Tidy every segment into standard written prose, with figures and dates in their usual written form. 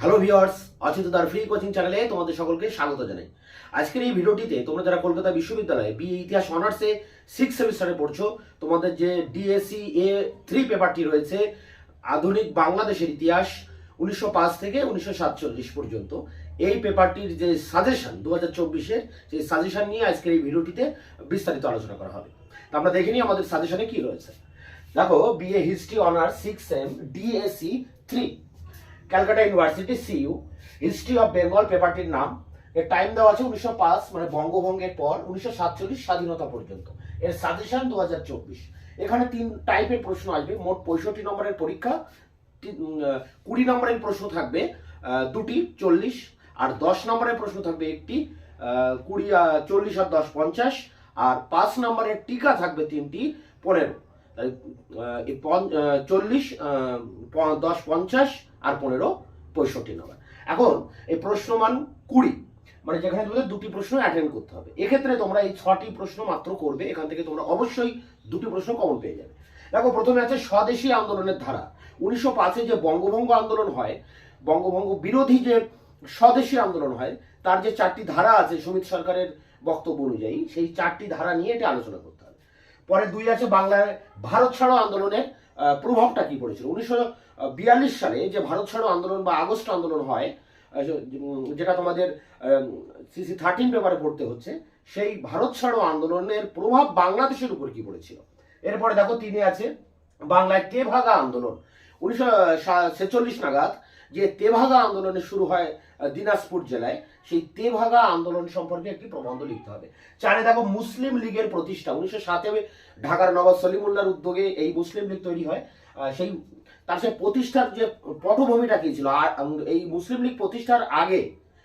Hello viewers, অচিন্তদার free coaching চ্যানেলে তোমাদের সকলকে স্বাগত জানাই। আজকের এই ভিডিওটিতে তোমরা যারা কলকাতা বিশ্ববিদ্যালয়ে বিএ ইতিহাস অনার্সে 6 সেমিস্টারে পড়ছো, তোমাদের যে ডিএসসি A3 পেপারটি রয়েছে আধুনিক বাংলাদেশের ইতিহাস 1905 থেকে 1947 পর্যন্ত, এই পেপারটির যে সাজেশন 2024-এর সেই সাজেশন নিয়ে আজকের এই ভিডিওটিতে বিস্তারিত আলোচনা করা হবে। তো আমরা দেখে নিই আমাদের সাজেশনে কি রয়েছে। দেখো, BA history honours 6 sem DSC 3, Calcutta university CU, history of Bengal পেপারটির নাম। এর টাইম দেওয়া আছে 1905 মানে বঙ্গভঙ্গের পর 1947 স্বাধীনতা পর্যন্ত। এর সাজেশন 2024। এখানে 3 টাইপের প্রশ্ন আসবে। মোট 65 নম্বরের পরীক্ষা, 20 নম্বরের প্রশ্ন থাকবে 2টি 40, আর 10 নম্বরের প্রশ্ন থাকবে একটি 20 40 আর 10 50, আর 5 নম্বরের টিকা থাকবে 3টি 15। 40 10 50 আর 15 65 নম্বর। এখন এই প্রশ্ন মান 20, মানে যেখানে তোমাদের 2টি প্রশ্ন অ্যাটেন্ড করতে হবে। এক্ষেত্রে তোমরা এই 6টি প্রশ্ন মাত্র করবে। এখান থেকে তোমরা অবশ্যই 2টি প্রশ্ন কমন পেয়ে যাবে। দেখো, প্রথমে আছে স্বদেশী আন্দোলনের ধারা। 1905-এ যে বঙ্গভঙ্গ আন্দোলন হয়, বঙ্গভঙ্গ বিরোধী যে স্বদেশী আন্দোলন হয়, তার যে 4টি ধারা আছে সমিত সরকারের বক্তব্য অনুযায়ী, সেই 4টি ধারা নিয়ে এটা আলোচনা করতে হবে। পরে 2 আছে বাংলার ভারত ছাড়ো আন্দোলনের প্রভাবটা কি পড়েছিল। 1942 সালে যে ভারত ছাড়ো আন্দোলন বা আগস্ট আন্দোলন হয়, যেটা তোমাদের সিসি 13 পেপারে পড়তে হচ্ছে, সেই ভারত ছাড়ো আন্দোলনের প্রভাব বাংলাদেশের উপর কি পড়েছিল। এরপরে দেখো 3 আছে বাংলায় তেভাগা আন্দোলন। 1946 নাগাদ যে তেভাগা আন্দোলনের শুরু হয় দিনাজপুর জেলায়, সেই তেভাগা আন্দোলন সম্পর্কে একটি প্রবন্ধ লিখতে হবে। 4 দেখো মুসলিম লীগের প্রতিষ্ঠা। 1907-এ ঢাকার নবাব সলিমুল্লাহর উদ্যোগে এই মুসলিম লীগ তৈরি হয়। সেই প্রতিষ্ঠার যে পটভূমিটা কি ছিল, আর এই মুসলিম লীগ প্রতিষ্ঠার আগে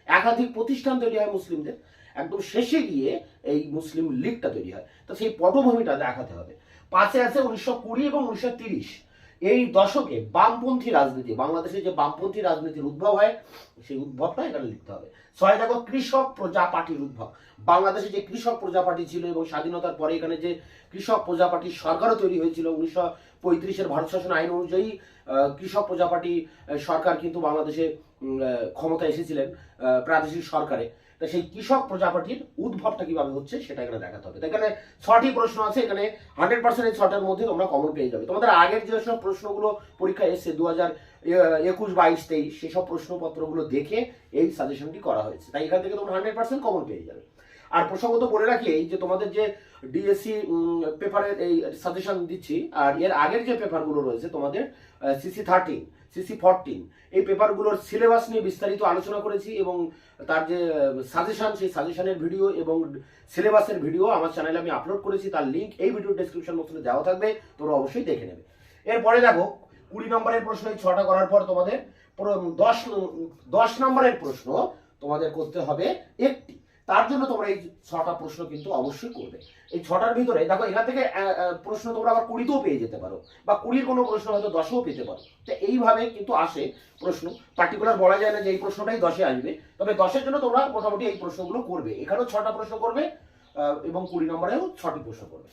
একাধিক প্রতিষ্ঠান তৈরি হয় মুসলিমদের, একদম শেষে গিয়ে এই মুসলিম লীগটা তৈরি হয়। তো সেই পটভূমিটা দেখাতে হবে। 5 আছে 1920 এবং 1930, এই দশকে বামপন্থী রাজনীতি, বাংলাদেশে যে বামপন্থী রাজনীতির উদ্ভব হয়, সেই উদ্ভবটা এখানে লিখতে হবে। 6 দেখো কৃষক প্রজা পার্টির উদ্ভব। বাংলাদেশে যে কৃষক প্রজা পার্টি ছিল এবং স্বাধীনতার পরে এখানে যে কৃষক প্রজা পার্টির সরকারও তৈরি হয়েছিল, 1935-এর ভারত শাসন আইন অনুযায়ী কৃষক প্রজা পার্টি সরকার কিন্তু বাংলাদেশে ক্ষমতা এসেছিলেন প্রাদেশিক সরকারে। তা সেই কৃষক প্রজা পার্টির উদ্ভবটা কিভাবে হচ্ছে সেটা এখানে দেখাতে হবে। এখানে 6টি প্রশ্ন আছে। এখানে 100% এই 6টার মধ্যে তোমরা কমন পেয়ে যাবে। তোমাদের আগের যে সব প্রশ্নগুলো পরীক্ষা এসছে 2021, 22, 23, সেসব প্রশ্নপত্রগুলো দেখে এই সাজেশনটি করা হয়েছে। তাই এখান থেকে তোমরা 100% কমন পেয়ে যাবে। আর প্রসঙ্গত বলে রাখি, এই যে তোমাদের যে ডিএসসি পেপারের এই সাজেশন দিচ্ছি, আর এর আগের যে পেপারগুলো রয়েছে তোমাদের সিসি 13, সিসি 14, এই পেপারগুলোর সিলেবাস নিয়ে বিস্তারিত আলোচনা করেছি এবং তার যে সাজেশন, সেই সাজেশনের ভিডিও এবং সিলেবাসের ভিডিও আমার চ্যানেলে আমি আপলোড করেছি। তার লিঙ্ক এই ভিডিও ডেসক্রিপশন বক্সে দেওয়া থাকবে, তোমরা অবশ্যই দেখে নেবে। এরপরে দেখো 20 নম্বরের প্রশ্ন, এই 6টা করার পর তোমাদের 10 নম্বরের প্রশ্ন তোমাদের করতে হবে একটি। তার জন্য তোমরা এই 6টা প্রশ্ন কিন্তু অবশ্যই করবে। এই 6টার ভিতরে দেখো, এখান থেকে প্রশ্ন তোমরা আবার 20তেও পেয়ে যেতে পারো, বা 20-র কোনো প্রশ্ন হয়তো 10এও পেতে পারো। তো এইভাবে কিন্তু আসে প্রশ্ন, পার্টিকুলার বলা যায় না যে এই প্রশ্নটাই 10-এ আসবে। তবে 10-এর জন্য তোমরা মোটামুটি এই প্রশ্নগুলো করবে। এখানেও 6টা প্রশ্ন করবে এবং 20 নম্বরেও 6টি প্রশ্ন করবে।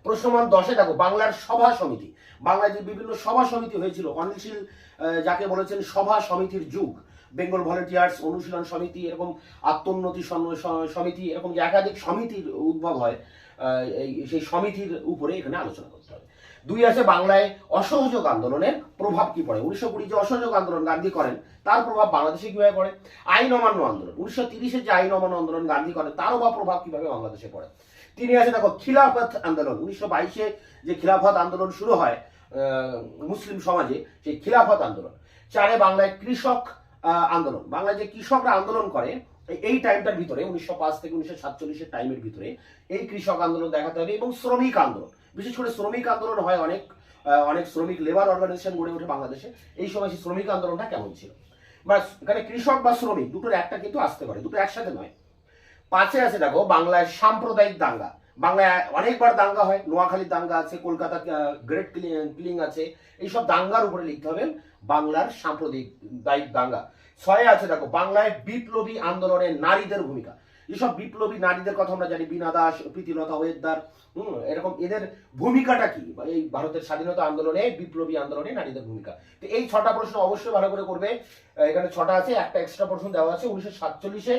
প্রশ্ন মান 10-এ দেখো বাংলার সভা সমিতি। বাংলায় যে বিভিন্ন সভা সমিতি হয়েছিল, অনিশীল যাকে বলেছেন সভা সমিতির যুগ, বেঙ্গল ভলেন্টিয়ার্স অনুশীলন সমিতি, এরকম আত্মোন্নতি সমিতি, এরকম যে একাধিক সমিতির উদ্ভব হয়, সেই সমিতির উপরে এখানে আলোচনা করতে হবে। 2 আছে বাংলায় অসহযোগ আন্দোলনের প্রভাব কি পড়ে। 1920 যে অসহযোগ আন্দোলন গান্ধী করেন, তার প্রভাব বাংলাদেশে কিভাবে পড়ে। আইন অমান্য আন্দোলন, 1930-এর যে আইন অমান্য আন্দোলন গান্ধী করেন, তারও বা প্রভাব কিভাবে বাংলাদেশে পড়ে। 3 আছে দেখো খিলাফত আন্দোলন। 1922-এ যে খিলাফত আন্দোলন শুরু হয় মুসলিম সমাজে, সেই খিলাফত আন্দোলন। 4 বাংলায় কৃষক আন্দোলন। বাংলায় যে কৃষকরা আন্দোলন করে এই টাইমটার ভিতরে, 1905 থেকে 1947-এর টাইমের ভিতরে এই কৃষক আন্দোলন দেখাতে হবে। এবং শ্রমিক আন্দোলন, বিশেষ করে শ্রমিক আন্দোলন হয়, অনেক শ্রমিক লেবার অর্গানাইজেশন গড়ে ওঠে বাংলাদেশে। এই সময় সেই শ্রমিক আন্দোলনটা কেমন ছিল, বা এখানে কৃষক বা শ্রমিক দুটোর একটা কিন্তু আসতে পারে, দুটো একসাথে নয়। 5-এ আছে দেখো বাংলায় সাম্প্রদায়িক দাঙ্গা। বাংলায় অনেকবার দাঙ্গা হয়, নোয়াখালীর দাঙ্গা আছে, কলকাতা গ্রেট কিলিং আছে। এইসব দাঙ্গার উপরে লিখতে হবে বাংলার সাম্প্রদায়িক দাঙ্গা। 6-এ আছে দেখো বাংলায় বিপ্লবী আন্দোলনে নারীদের ভূমিকা। যেসব বিপ্লবী নারীদের কথা আমরা জানি, বীণা দাস, প্রীতিলতা ওয়েদ্দার, এরকম এদের ভূমিকাটা কি এই ভারতের স্বাধীনতা আন্দোলনে, বিপ্লবী আন্দোলনে নারীদের ভূমিকা। তো এই 6টা প্রশ্ন অবশ্যই ভালো করে করবে। এখানে 6টা আছে, একটা এক্সট্রা প্রশ্ন দেওয়া আছে। 1947-এ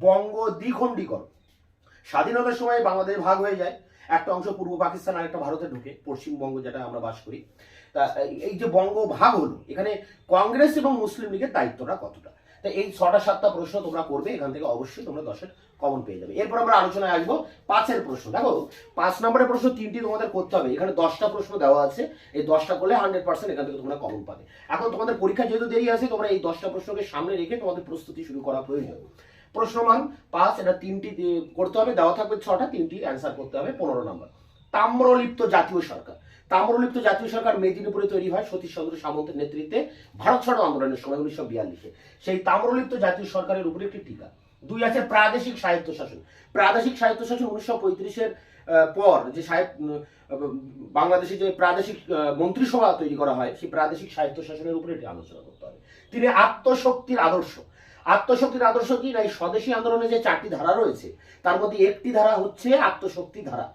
বঙ্গ দ্বিখণ্ডীকরণ, স্বাধীনতার সময় বাংলাদেশ ভাগ হয়ে যায়, একটা অংশ পূর্ব পাকিস্তান আর একটা ভারতে ঢুকে, পশ্চিমবঙ্গ যেটা আমরা বাস করি। তা এই যে বঙ্গ ভাগ হলো, এখানে কংগ্রেস এবং মুসলিম লীগের দায়িত্বটা কতটা? তা এই 6টা-7টা প্রশ্ন তোমরা করবে, এখান থেকে অবশ্যই তোমরা 10-এর কমন পেয়ে যাবে। এরপর আমরা আলোচনায় আসবো 5-এর প্রশ্ন। দেখো 5 নম্বরের প্রশ্ন 3টি তোমাদের করতে হবে। এখানে 10টা প্রশ্ন দেওয়া আছে, এই 10টা করলে 100% এখান থেকে তোমরা কমন পাবে। এখন তোমাদের পরীক্ষা যেহেতু দেরি আছে, তোমরা এই 10টা প্রশ্নকে সামনে রেখে তোমাদের প্রস্তুতি শুরু করা প্রয়োজন। প্রশ্নমান 5, এটা 3টি করতে হবে, দেওয়া থাকবে 6টা, 3টি অ্যান্সার করতে হবে। 15 নম্বর, তাম্রলিপ্ত জাতীয় সরকার। তাম্রলিপ্ত জাতীয় সরকার মেদিনীপুরে তৈরি হয় সতীশ চন্দ্র সামন্তের নেতৃত্বে ভারত ছাড়ো আন্দোলনের সময় 1942-এ। সেই তাম্রলিপ্ত জাতীয় সরকারের উপরে একটি টিকা। 2 আছে প্রাদেশিক স্বায়ত্তশাসন। প্রাদেশিক স্বায়ত্তশাসন 1935-এর পর যে বাংলাদেশে যে প্রাদেশিক মন্ত্রিসভা তৈরি করা হয়, সেই প্রাদেশিক স্বায়ত্তশাসনের উপরে এটি আলোচনা করতে হবে। তিনি আত্মশক্তির আদর্শ। আত্মশক্তির আদর্শ কি না, এই স্বদেশী আন্দোলনে যে 4টি ধারা রয়েছে, তার মধ্যে একটি ধারা হচ্ছে আত্মশক্তি ধারা।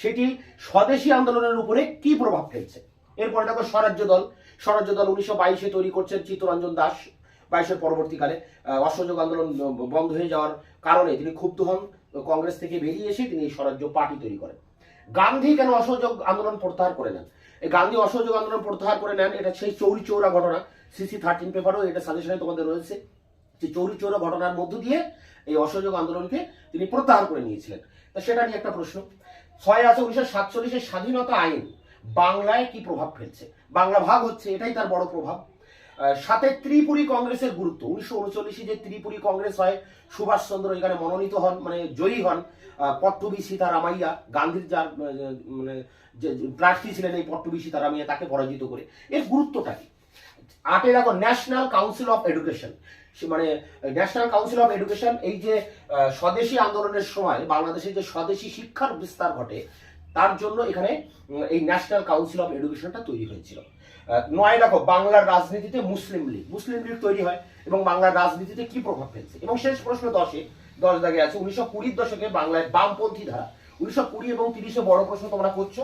সেটি স্বদেশী আন্দোলনের উপরে কি প্রভাব ফেলছে। এরপরে দেখো স্বরাজ্য দল। স্বরাজ্য দল 1922-এ তৈরি করছেন চিত্তরঞ্জন দাস। 22-এর পরবর্তীকালে অসহযোগ আন্দোলন বন্ধ হয়ে যাওয়ার কারণে তিনি ক্ষুব্ধ হন, কংগ্রেস থেকে বেরিয়ে এসে তিনি স্বরাজ্য পার্টি তৈরি করেন। গান্ধী কেন অসহযোগ আন্দোলন প্রত্যাহার করে নেন? এই গান্ধী অসহযোগ আন্দোলন প্রত্যাহার করে নেন, এটা সেই চৌরি চৌরা ঘটনা। সিসি 13 পেপারও এটা সাজেশনে তোমাদের রয়েছে, যে চৌরি চৌরা ঘটনার মধ্য দিয়ে এই অসহযোগ আন্দোলনকে তিনি প্রত্যাহার করে নিয়েছিলেন। তা সেটা নিয়ে একটা প্রশ্ন। 6 আছে 1947-এর স্বাধীনতা আইন বাংলায় কি প্রভাব ফেলছে? বাংলা ভাগ হচ্ছে, এটাই তার বড় প্রভাব। 7 ত্রিপুরী কংগ্রেসের গুরুত্ব। 1939-এ যে ত্রিপুরী কংগ্রেস হয়, সুভাষচন্দ্র এখানে মনোনীত হন, মানে জয়ী হন। পট্টবী সীতারামাইয়া, গান্ধীর যার মানে যে প্রার্থী ছিলেন এই পট্টবী সীতারামাইয়া, তাকে পরাজিত করে। এর গুরুত্বটা কি? 8-এ দেখো ন্যাশনাল কাউন্সিল অফ এডুকেশন। মানে ন্যাশনাল কাউন্সিল অফ এডুকেশন, এই যে স্বদেশী আন্দোলনের সময় বাংলাদেশে যে স্বদেশী শিক্ষার বিস্তার ঘটে, তার জন্য এখানে এই ন্যাশনাল কাউন্সিল অফ এডুকেশনটা তৈরি হয়েছিল। 9 দেখো বাংলার রাজনীতিতে মুসলিম লীগ। মুসলিম লীগ তৈরি হয় এবং বাংলার রাজনীতিতে কি প্রভাব ফেলছে। এবং শেষ প্রশ্ন 10 দাগে আছে 1920-এর দশকে বাংলায় বামপন্থী ধারা। 1920 এবং 30-এ বড় প্রশ্ন তোমরা করছো,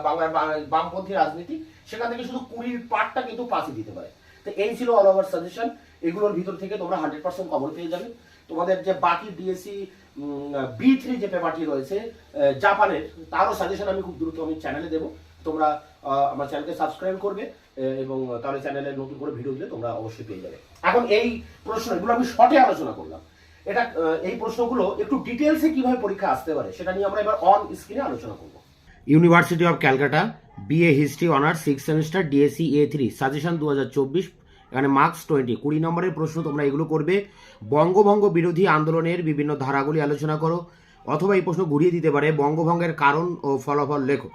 বাংলার বামপন্থী রাজনীতি, সেখান থেকে শুধু 20-এর পার্টটা কিন্তু পাসে দিতে পারে। তো এই ছিল অল ওভার সাজেশন। এগুলোর ভিতর থেকে তোমরা 100% কমন পেয়ে যাবে। তোমাদের যে বাকি ডিএসসি B3 যে পেপারটি রয়েছে জাপানের, তারও সাজেশন আমি খুব দ্রুত আমি চ্যানেলে দেবো। তোমরা আমার চ্যানেলকে সাবস্ক্রাইব করবে এবং তাহলে চ্যানেলে নতুন করে ভিডিও দিলে তোমরা অবশ্যই পেয়ে যাবে। এখন এই প্রশ্নগুলো আমি শর্টে আলোচনা করলাম। এটা এই প্রশ্নগুলো একটু ডিটেলসে কিভাবে পরীক্ষা আসতে পারে সেটা নিয়ে আমরা এবার অন স্ক্রিনে আলোচনা করব। University of Calcutta BA history honours 6 semester DSC A3 suggestion 2024। এখানে মার্কস 20 নম্বরের প্রশ্ন তোমরা এগুলো করবে। বঙ্গভঙ্গ বিরোধী আন্দোলনের বিভিন্ন ধারাগুলি আলোচনা করো, অথবা এই প্রশ্ন ঘুরিয়ে দিতে পারে বঙ্গভঙ্গের কারণ ও ফলাফল লেখো।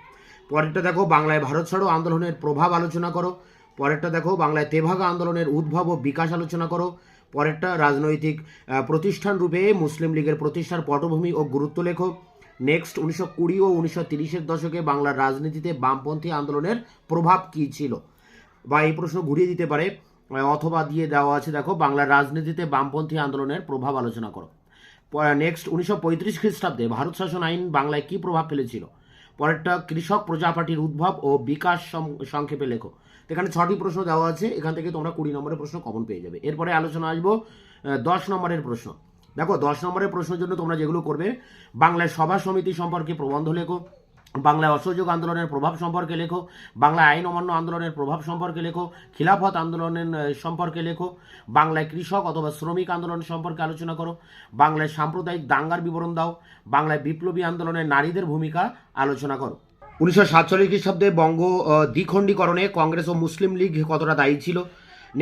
পরেরটা দেখো বাংলায় ভারত ছাড়ো আন্দোলনের প্রভাব আলোচনা করো। পরেরটা দেখো বাংলায় তেভাগা আন্দোলনের উদ্ভব ও বিকাশ আলোচনা করো। পরেরটা রাজনৈতিক প্রতিষ্ঠান রূপে মুসলিম লীগের প্রতিষ্ঠার পটভূমি ও গুরুত্ব লেখো। নেক্সট 1920 ও 1930-এর দশকে বাংলার রাজনীতিতে বামপন্থী আন্দোলনের প্রভাব কী ছিল। বা এই প্রশ্ন ঘুরিয়ে দিতে পারে, অথবা দিয়ে দেওয়া আছে দেখো বাংলার রাজনীতিতে বামপন্থী আন্দোলনের প্রভাব আলোচনা করো। নেক্সট 1935 খ্রিস্টাব্দে ভারত শাসন আইন বাংলায় কী প্রভাব ফেলেছিল। পরেরটা কৃষক প্রজা পার্টির উদ্ভব ও বিকাশ সংক্ষেপে লেখো। এখানে 6টি প্রশ্ন দেওয়া আছে, এখান থেকে তোমরা 20 নম্বরের প্রশ্ন কমন পেয়ে যাবে। এরপরে আলোচনা আসবো 10 নম্বরের প্রশ্ন। দেখো 10 নম্বরের প্রশ্নের জন্য তোমরা যেগুলো করবে, বাংলায় সভা সমিতি সম্পর্কে প্রবন্ধ লেখো, বাংলায় অসহযোগ আন্দোলনের প্রভাব সম্পর্কে লেখো, বাংলায় আইন অমান্য আন্দোলনের প্রভাব সম্পর্কে লেখো, খিলাফত আন্দোলনের সম্পর্কে লেখো, বাংলায় কৃষক অথবা শ্রমিক আন্দোলন সম্পর্কে আলোচনা করো, বাংলায় সাম্প্রদায়িক দাঙ্গার বিবরণ দাও, বাংলায় বিপ্লবী আন্দোলনে নারীদের ভূমিকা আলোচনা করো। 1947 খ্রিস্টাব্দে বঙ্গ দ্বিখণ্ডীকরণে কংগ্রেস ও মুসলিম লীগ কতটা দায়ী ছিল।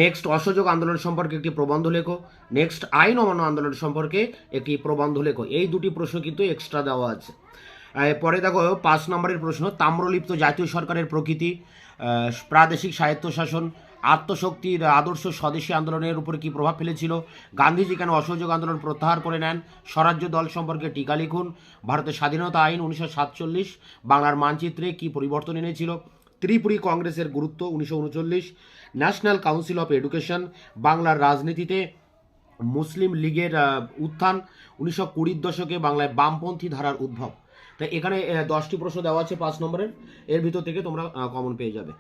নেক্সট অসহযোগ আন্দোলন সম্পর্কে একটি প্রবন্ধ লেখো। নেক্সট আইন অমান্য আন্দোলন সম্পর্কে একটি প্রবন্ধ লেখো। এই দুটি প্রশ্ন কিন্তু এক্সট্রা দেওয়া আছে। পরে দেখো 5 নম্বরের প্রশ্ন, তাম্রলিপ্ত জাতীয় সরকারের প্রকৃতি, প্রাদেশিক স্বায়ত্তশাসন, আত্মশক্তির আদর্শ স্বদেশী আন্দোলনের উপরে কী প্রভাব ফেলেছিল, গান্ধীজি কেন অসহযোগ আন্দোলন প্রত্যাহার করে নেন, স্বরাজ্য দল সম্পর্কে টিকা লিখুন, ভারতের স্বাধীনতা আইন 1947 বাংলার মানচিত্রে কী পরিবর্তন এনেছিল, ত্রিপুরী কংগ্রেসের গুরুত্ব 1939, ন্যাশনাল কাউন্সিল অফ এডুকেশন, বাংলার রাজনীতিতে মুসলিম লীগের উত্থান, 1920-র দশকে বাংলায় বামপন্থী ধারার উদ্ভব। তাই এখানে 10টি প্রশ্ন দেওয়া আছে 5 নম্বরের, এর ভিতর থেকে তোমরা কমন পেয়ে যাবে।